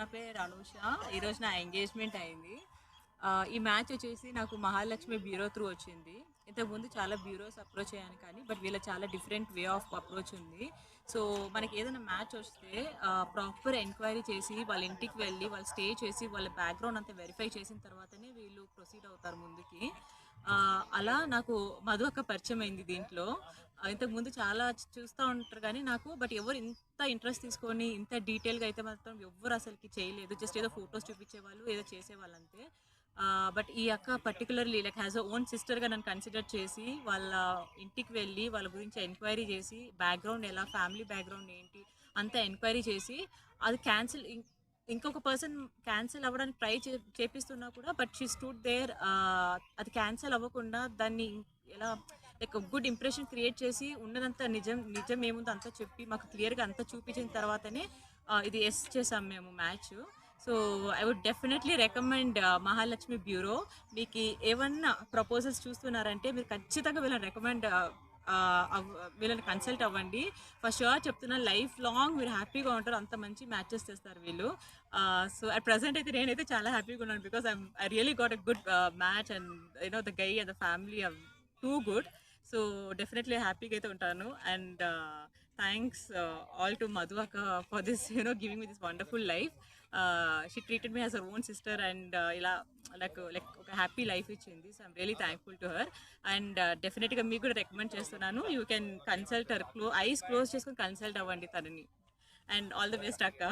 నా పేరు అనూష. ఈరోజు నా ఎంగేజ్మెంట్ అయింది. ఈ మ్యాచ్ వచ్చేసి నాకు మహాలక్ష్మి బ్యూరో త్రూ వచ్చింది. ఇంతకుముందు చాలా బ్యూరోస్ అప్రోచ్ అయ్యాను కానీ బట్ వీళ్ళ చాలా డిఫరెంట్ వే ఆఫ్ అప్రోచ్ ఉంది. సో మనకి ఏదైనా మ్యాచ్ వస్తే ప్రాపర్ ఎంక్వైరీ చేసి వాళ్ళ ఇంటికి వెళ్ళి వాళ్ళు స్టే చేసి వాళ్ళ బ్యాక్గ్రౌండ్ అంతా వెరిఫై చేసిన తర్వాతనే వీళ్ళు ప్రొసీడ్ అవుతారు ముందుకి. అలా నాకు మధు అక్క పరిచయం అయింది దీంట్లో. ఇంతకుముందు చాలా చూస్తూ ఉంటారు కానీ నాకు బట్ ఎవరు ఇంత ఇంట్రెస్ట్ తీసుకొని ఇంత డీటెయిల్గా అయితే మాత్రం ఎవ్వరు అసలుకి చేయలేదు. జస్ట్ ఏదో ఫొటోస్ చూపించేవాళ్ళు, ఏదో చేసేవాళ్ళు అంతే. బట్ ఈ అక్క particularly like has a own సిస్టర్గా నన్ను కన్సిడర్ చేసి వాళ్ళ ఇంటికి వెళ్ళి వాళ్ళ గురించి ఎంక్వైరీ చేసి బ్యాక్గ్రౌండ్ ఎలా, ఫ్యామిలీ బ్యాక్గ్రౌండ్ ఏంటి అంతా ఎంక్వైరీ చేసి అది క్యాన్సిల్ ఇంకొక పర్సన్ క్యాన్సిల్ అవ్వడానికి ట్రై చేపిస్తున్నా కూడా బట్ షీ స్టూడ్ దేర్. అది క్యాన్సిల్ అవ్వకుండా దాన్ని ఎలా లైక్ గుడ్ ఇంప్రెషన్ క్రియేట్ చేసి ఉన్నదంతా నిజం నిజం ఏముందో అంతా చెప్పి మాకు క్లియర్గా అంతా చూపించిన తర్వాతనే ఇది ఎస్ చేసాం మేము match. So I would definitely recommend Mahalakshmi bureau. మీకు ఏమన్నా ప్రపోజల్స్ చూస్తున్నారంటే మీరు ఖచ్చితంగా వీళ్ళని రికమెండ్ వీళ్ళని కన్సల్ట్ అవ్వండి. ఫర్ షూర్ చెప్తున్నా, లైఫ్ లాంగ్ మీరు హ్యాపీగా ఉంటారు. అంత మంచి మ్యాచెస్ చేస్తారు వీళ్ళు. సో అట్ ప్రజెంట్ అయితే నేనైతే చాలా హ్యాపీగా ఉన్నాను because I really got a good match and you know the guy and the family are too good. So definitely హ్యాపీగా అయితే ఉంటాను. And thanks all to Madhu అక్క for this giving me this wonderful life. She treated me as her own sister and ఇలా like ఒక happy life ఇచ్చింది. So I'm really thankful to her. And డెఫినెట్గా మీకు కూడా రికమెండ్ చేస్తున్నాను. You can consult her. Eyes close చేసుకొని consult అవ్వండి తనని. అండ్ ఆల్ ది బెస్ట్ అక్క.